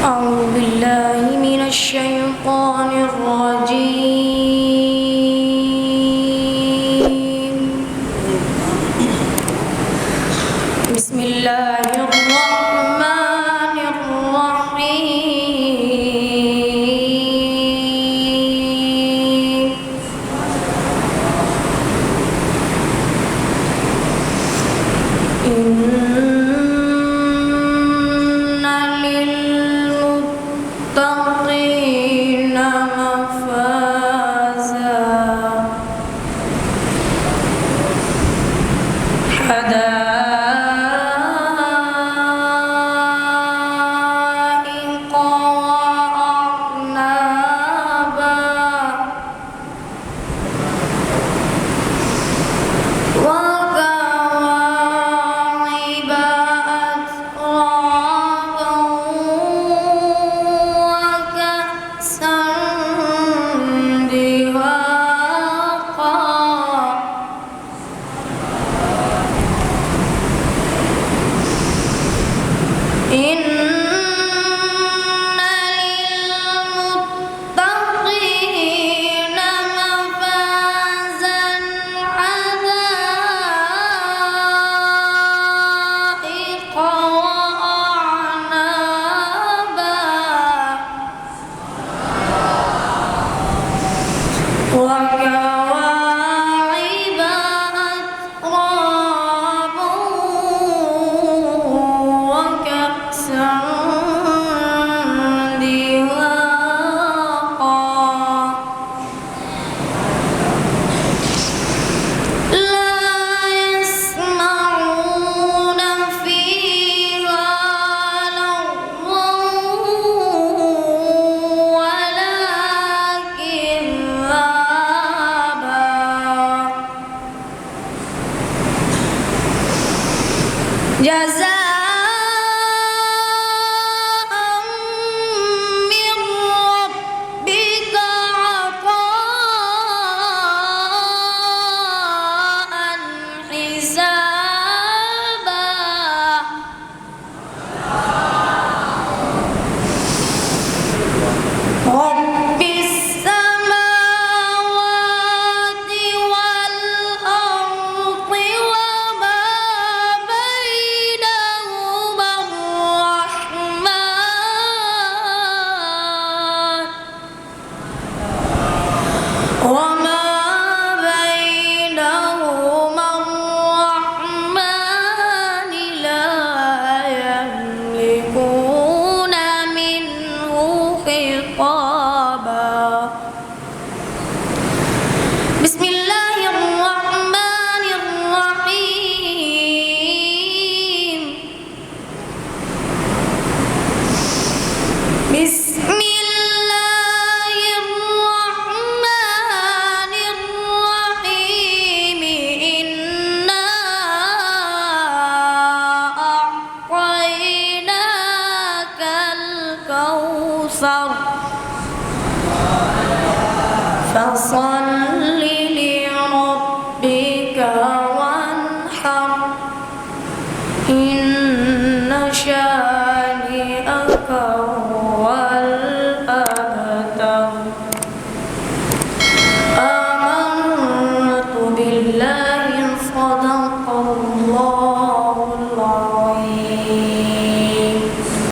أعوذ بالله من الشيطان الرجيم. بسم الله الرحمن الرحيم. إن للمتقين مفازا حدائق وأعنابا وكواعب أترابا وكأسا دهاقا إن للمتقين مفازا حدائق وأعنابا وكواعب أترابا وكأسا دهاقا لا يسمعون فيها لغوا ولا كذابا جزاء من ربك عطاء حسابا رب السماوات والأرض وما بينهما الرحمن لا يملكون منه خطابا بسم الله الرحمن الرحيم. بسم الله الرحمن الرحيم. إنا أعطيناك الكوثر فصل